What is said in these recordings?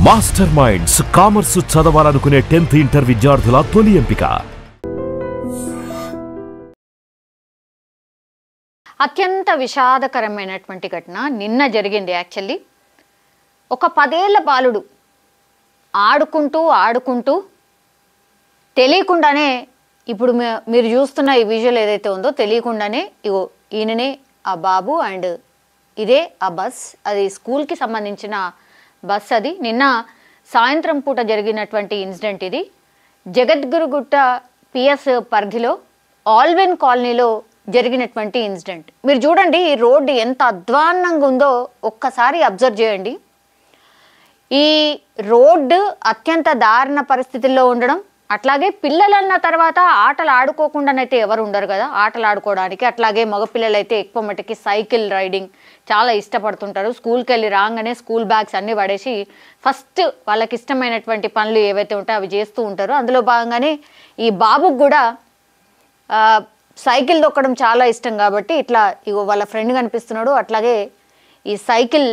Master minds commerce చదవాలనుకునే 10th inter విద్యార్థుల తొలి ఎంపిక. అత్యంత విషాదకరమైనటువంటి ఘటన నిన్న జరిగింది. యాక్చువల్లీ ఒక 10 ఏళ్ల బాలుడు ఆడుకుంటూ తెలియకుండానే ఇప్పుడు మీరు చూస్తున్న ఈ విజువల్ ఏదైతే ఉందో తెలియకుండానే ఇగో ఈయననే ఆ బాబు అండ్ ఇదే ఆ బస్, అది స్కూల్కి సంబంధించిన బస్. అది నిన్న సాయంత్రం పూట జరిగినటువంటి ఇన్సిడెంట్. ఇది జగద్గురుగుట్ట పిఎస్ పరిధిలో ఆల్వెన్ కాలనీలో జరిగినటువంటి ఇన్సిడెంట్. మీరు చూడండి ఈ రోడ్డు ఎంత అధ్వాన్నంగా ఉందో ఒక్కసారి అబ్జర్వ్ చేయండి. ఈ రోడ్డు అత్యంత దారుణ పరిస్థితుల్లో ఉండడం, అట్లాగే పిల్లలన్న తర్వాత ఆటలు ఆడుకోకుండానైతే ఎవరు ఉండరు కదా ఆటలు ఆడుకోవడానికి. అట్లాగే మగపిల్లలైతే ఎక్కువ మటుకి సైకిల్ రైడింగ్ చాలా ఇష్టపడుతుంటారు. స్కూల్కి వెళ్ళి రాగానే స్కూల్ బ్యాగ్స్ అన్నీ పడేసి ఫస్ట్ వాళ్ళకి ఇష్టమైనటువంటి పనులు ఏవైతే ఉంటాయో అవి చేస్తూ ఉంటారు. అందులో భాగంగానే ఈ బాబుకు కూడా సైకిల్ తొక్కడం చాలా ఇష్టం కాబట్టి ఇట్లా ఇగో వాళ్ళ ఫ్రెండ్ కనిపిస్తున్నాడు. అట్లాగే ఈ సైకిల్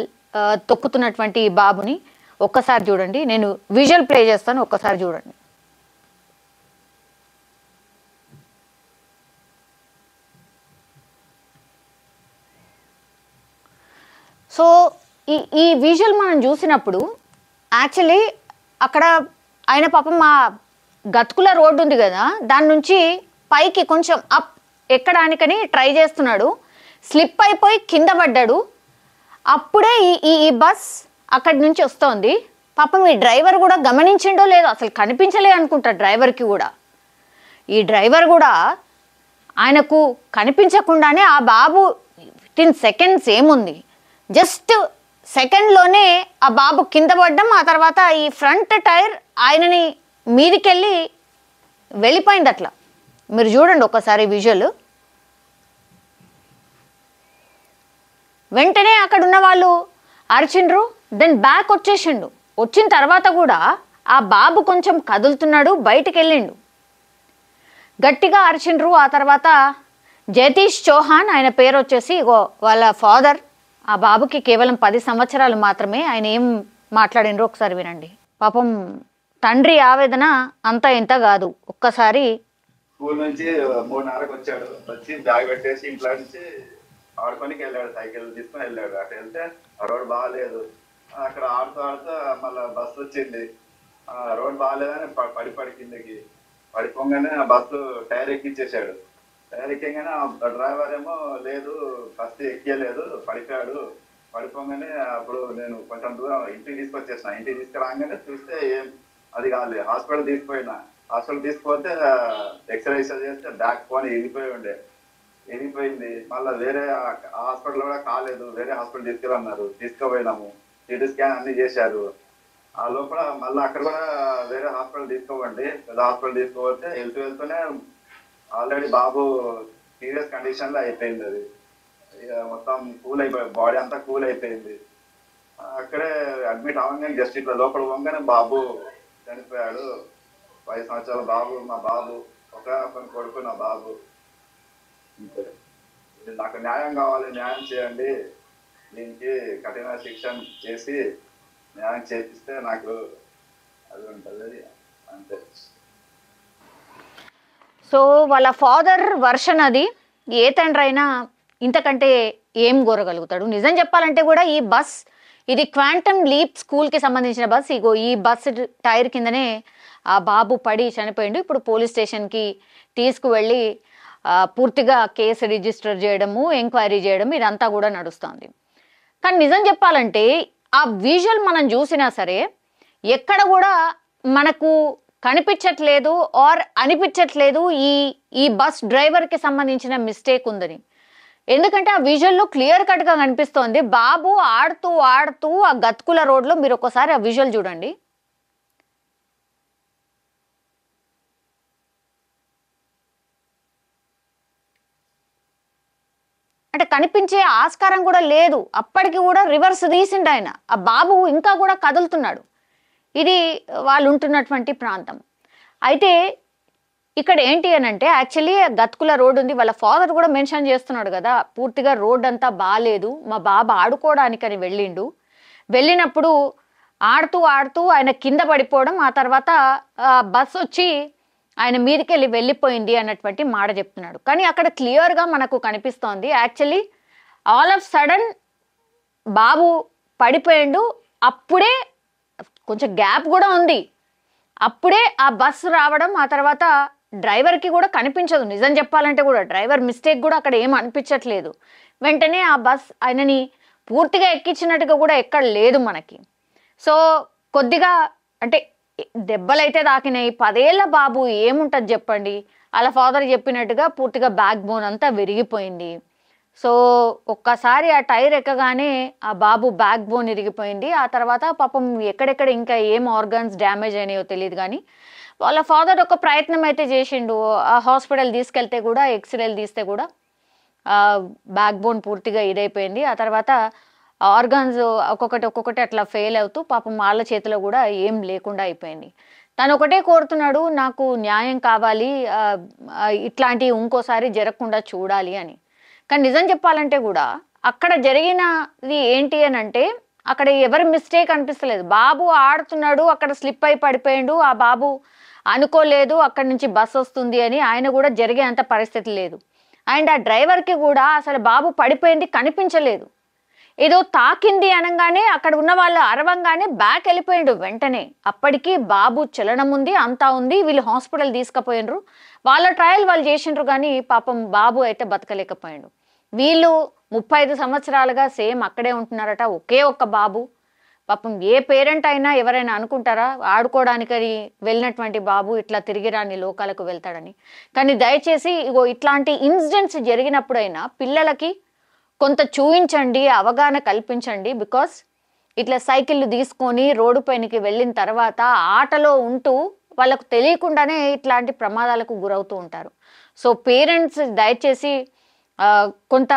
తొక్కుతున్నటువంటి ఈ బాబుని ఒక్కసారి చూడండి. నేను విజువల్ ప్లే చేస్తాను, ఒక్కసారి చూడండి. సో ఈ విజువల్ మనం చూసినప్పుడు యాక్చువల్లీ అక్కడ ఆయన పాపం మా గతుకుల రోడ్డు ఉంది కదా దాని నుంచి పైకి కొంచెం అప్ ఎక్కడానికని ట్రై చేస్తున్నాడు. స్లిప్ అయిపోయి కింద పడ్డాడు. అప్పుడే ఈ బస్ అక్కడి నుంచి వస్తోంది. పాపం ఈ డ్రైవర్ కూడా గమనించిండో లేదో, అసలు కనిపించలే అనుకుంటా డ్రైవర్కి కూడా. ఈ డ్రైవర్ కూడా ఆయనకు కనిపించకుండానే ఆ బాబు వితిన్ సెకండ్స్ ఏముంది జస్ట్ సెకండ్లోనే ఆ బాబు కింద పడ్డం, ఆ తర్వాత ఈ ఫ్రంట్ టైర్ ఆయనని మీదికెళ్ళి వెళ్ళిపోయింది. అట్లా మీరు చూడండి ఒకసారి విజువల్. వెంటనే అక్కడ ఉన్న వాళ్ళు అరిచిండ్రు, దెన్ బ్యాక్ వచ్చేసిండు. వచ్చిన తర్వాత కూడా ఆ బాబు కొంచెం కదులుతున్నాడు, బయటికి వెళ్ళిండు. గట్టిగా అరిచిండ్రు. ఆ తర్వాత జయతీష్ చౌహాన్ ఆయన పేరు వచ్చేసి ఇగో వాళ్ళ ఫాదర్. ఆ బాబుకి కేవలం 10 సంవత్సరాలు మాత్రమే. ఆయన ఏం మాట్లాడినరో ఒకసారి వినండి. పాపం తండ్రి ఆవేదన అంతా ఇంత కాదు. ఒక్కసారి స్కూల్ నుంచి 3:30కి వచ్చాడు. వచ్చి బ్యాగ్ పెట్టేసి ఇంట్లో నుంచి ఆడుకోనికి వెళ్ళాడు, సైకిల్ తీసుకొని వెళ్ళాడు. అటు వెళ్తే ఆ రోడ్ బాగాలేదు. అక్కడ ఆడుతూ మళ్ళీ బస్సు వచ్చింది. రోడ్ బాగాలేదని పడి కిందకి పడిపోగానే ఆ బస్సు టైర్ ఎక్కించేసాడు. టైర్ ఎక్కగానే ఆ డ్రైవర్ ఏమో లేదు బస్సు ఎక్కలేదు, పడిపోయాడు. పడిపోగానే అప్పుడు నేను కొంచెం దూరం ఇంటికి తీసుకొచ్చేసిన. ఇంటికి తీసుకురాగానే చూస్తే ఏం అది కాదు. హాస్పిటల్ తీసుకుపోయినా. హాస్పిటల్ తీసుకుపోతే ఎక్స్రే చేస్తే బ్యాక్ పోని ఎగిరిపోయింది. మళ్ళీ వేరే హాస్పిటల్ కూడా కాలేదు, వేరే హాస్పిటల్ తీసుకెళ్ళన్నారు. తీసుకుపోయినాము, సిటీ స్కాన్ అన్ని చేశారు. ఆ లోపల మళ్ళీ అక్కడ కూడా వేరే హాస్పిటల్ తీసుకోవండి. పెద్ద హాస్పిటల్ తీసుకోపోతే వెళ్తూనే ఆల్రెడీ బాబు సీరియస్ కండిషన్ లో అయిపోయింది. అది మొత్తం కూల్ అయిపోయి బాడీ అంతా కూల్ అయిపోయింది. అక్కడే అడ్మిట్ అవ్వగానే జస్ట్ ఇట్లా లోపల పోగానే బాబు చనిపోయాడు. 5 సంవత్సరాల బాబు, మా బాబు ఒక కొడుకు, నా బాబు. నాకు న్యాయం కావాలి, న్యాయం చేయండి. దీనికి కఠిన శిక్ష చేసి న్యాయం చేపిస్తే నాకు అది ఉంటుంది అంతే. సో వాళ్ళ ఫాదర్ వర్షన్ అది. ఏ తండ్రి అయినా ఇంతకంటే ఏం కోరగలుగుతాడు? నిజం చెప్పాలంటే కూడా ఈ బస్ ఇది క్వాంటమ్ లీప్ స్కూల్కి సంబంధించిన బస్. ఇగో ఈ బస్ టైర్ కిందనే ఆ బాబు పడి చనిపోయిండు. ఇప్పుడు పోలీస్ స్టేషన్కి తీసుకువెళ్ళి పూర్తిగా కేసు రిజిస్టర్ చేయడము, ఎంక్వైరీ చేయడం ఇదంతా కూడా నడుస్తుంది. కానీ నిజం చెప్పాలంటే ఆ విజువల్ మనం చూసినా సరే ఎక్కడ కూడా మనకు కనిపించట్లేదు ఆర్ అనిపించట్లేదు ఈ బస్ డ్రైవర్కి సంబంధించిన మిస్టేక్ ఉందని. ఎందుకంటే ఆ విజువల్లో క్లియర్ కట్గా కనిపిస్తోంది. బాబు ఆడుతూ ఆ గతుకుల రోడ్లో మీరు ఒకసారి ఆ విజువల్ చూడండి. అంటే కనిపించే ఆస్కారం కూడా లేదు. అప్పటికి కూడా రివర్స్ తీసిండు ఆయన. ఆ బాబు ఇంకా కూడా కదులుతున్నాడు. ఇది వాళ్ళు ఉంటున్నటువంటి ప్రాంతం. అయితే ఇక్కడ ఏంటి అని అంటే యాక్చువల్లీ గతుకుల రోడ్ ఉంది. వాళ్ళ ఫాదర్ కూడా మెన్షన్ చేస్తున్నాడు కదా, పూర్తిగా రోడ్ అంతా బాగాలేదు, మా బాబు ఆడుకోవడానికని వెళ్ళినప్పుడు ఆడుతూ ఆడుతూ ఆయన కింద పడిపోవడం, ఆ తర్వాత బస్సు వచ్చి ఆయన మీదకి వెళ్ళిపోయింది అన్నటువంటి మాట చెప్తున్నాడు. కానీ అక్కడ క్లియర్గా మనకు కనిపిస్తోంది యాక్చువల్లీ ఆల్ ఆఫ్ సడన్ బాబు పడిపోయిండు. అప్పుడే కొంచెం గ్యాప్ కూడా ఉంది, అప్పుడే ఆ బస్సు రావడం, ఆ తర్వాత డ్రైవర్కి కూడా కనిపించదు. నిజం చెప్పాలంటే కూడా డ్రైవర్ మిస్టేక్ కూడా అక్కడ ఏం అనిపించట్లేదు. వెంటనే ఆ బస్ ఆయనని పూర్తిగా ఎక్కించినట్టుగా కూడా ఎక్కడ లేదు మనకి. సో కొద్దిగా అంటే దెబ్బలైతే తాకినాయి. 10 ఏళ్ల బాబు ఏముంటుంది చెప్పండి. వాళ్ళ ఫాదర్ చెప్పినట్టుగా పూర్తిగా బ్యాక్ బోన్ అంతా విరిగిపోయింది. సో ఒక్కసారి ఆ టైర్ ఎక్కగానే ఆ బాబు బ్యాక్ బోన్ ఇరిగిపోయింది. ఆ తర్వాత పాపం ఎక్కడెక్కడ ఇంకా ఏం ఆర్గాన్స్ డ్యామేజ్ అయినాయో తెలియదు, కానీ వాళ్ళ ఫాదర్ ఒక ప్రయత్నం అయితే చేసిండు. ఆ హాస్పిటల్ తీసుకెళ్తే కూడా ఎక్స్రేలు తీస్తే కూడా బ్యాక్ బోన్ పూర్తిగా ఇదైపోయింది. ఆ తర్వాత ఆర్గాన్స్ ఒక్కొక్కటి అట్లా ఫెయిల్ అవుతూ పాపం వాళ్ళ చేతిలో కూడా ఏం లేకుండా అయిపోయింది. తను ఒకటే కోరుతున్నాడు, నాకు న్యాయం కావాలి, ఇట్లాంటి ఇంకోసారి జరగకుండా చూడాలి అని. కానీ నిజం చెప్పాలంటే కూడా అక్కడ జరిగినది ఏంటి అని అంటే అక్కడ ఎవరి మిస్టేక్ అనిపిస్తలేదు. బాబు ఆడుతున్నాడు, అక్కడ స్లిప్ అయి పడిపోయిండు. ఆ బాబు అనుకోలేదు అక్కడి నుంచి బస్సు వస్తుంది అని, ఆయన కూడా జరిగే అంత పరిస్థితి లేదు. అండ్ ఆ డ్రైవర్కి కూడా అసలు బాబు పడిపోయింది కనిపించలేదు. ఏదో తాకింది అనగానే అక్కడ ఉన్న వాళ్ళు అరవంగానే బ్యాక్ వెళ్ళిపోయిండు వెంటనే. అప్పటికి బాబు చలనం ఉంది, అంతా ఉంది. వీళ్ళు హాస్పిటల్ తీసుకుపోయినరు, వాళ్ళ ట్రయల్ వాళ్ళు చేసిండ్రు, కానీ పాపం బాబు అయితే బతకలేకపోయాడు. వీళ్ళు 35 సంవత్సరాలుగా సేమ్ అక్కడే ఉంటున్నారట, ఒకే ఒక్క బాబు. పాపం ఏ పేరెంట్ అయినా ఎవరైనా అనుకుంటారా ఆడుకోవడానికని వెళ్ళినటువంటి బాబు ఇట్లా తిరిగి రాని లోకాలకు వెళ్తాడని. కానీ దయచేసి ఇగో ఇట్లాంటి ఇన్సిడెంట్స్ జరిగినప్పుడైనా పిల్లలకి కొంత చూయించండి, అవగాహన కల్పించండి. బికాస్ ఇట్లా సైకిళ్ళు తీసుకొని రోడ్డు పైనకి వెళ్ళిన తర్వాత ఆటలో ఉంటూ వాళ్ళకు తెలియకుండానే ఇట్లాంటి ప్రమాదాలకు గురవుతూ ఉంటారు. సో పేరెంట్స్ దయచేసి కొంత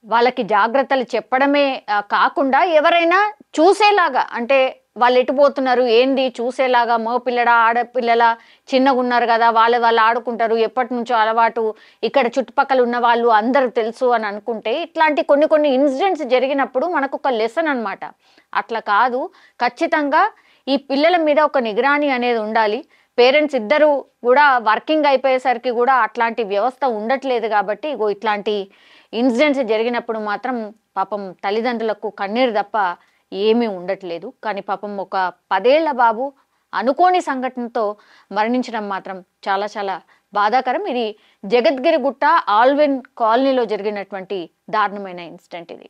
వాళ్ళకి జాగ్రత్తలు చెప్పడమే కాకుండా ఎవరైనా చూసేలాగా, అంటే వాళ్ళు ఎటుపోతున్నారు ఏంది చూసేలాగా, మగ పిల్లడా ఆడపిల్లల చిన్నగా ఉన్నారు కదా, వాళ్ళు ఆడుకుంటారు, ఎప్పటి నుంచో అలవాటు, ఇక్కడ చుట్టుపక్కల ఉన్న వాళ్ళు అందరూ తెలుసు అని అనుకుంటే ఇట్లాంటి కొన్ని ఇన్సిడెంట్స్ జరిగినప్పుడు మనకు ఒక లెసన్ అనమాట. అట్లా కాదు, ఖచ్చితంగా ఈ పిల్లల మీద ఒక నిగరాని అనేది ఉండాలి. పేరెంట్స్ ఇద్దరు కూడా వర్కింగ్ అయిపోయేసరికి కూడా అట్లాంటి వ్యవస్థ ఉండట్లేదు. కాబట్టి ఇగో ఇట్లాంటి ఇన్సిడెంట్స్ జరిగినప్పుడు మాత్రం పాపం తల్లిదండ్రులకు కన్నీరు తప్ప ఏమీ ఉండట్లేదు. కానీ పాపం ఒక 10 ఏళ్ల బాబు అనుకోని సంఘటనతో మరణించడం మాత్రం చాలా చాలా బాధాకరం. ఇది జగద్గిరిగుట్ట ఆల్విన్ కాలనీలో జరిగినటువంటి దారుణమైన ఇన్సిడెంట్ ఇది.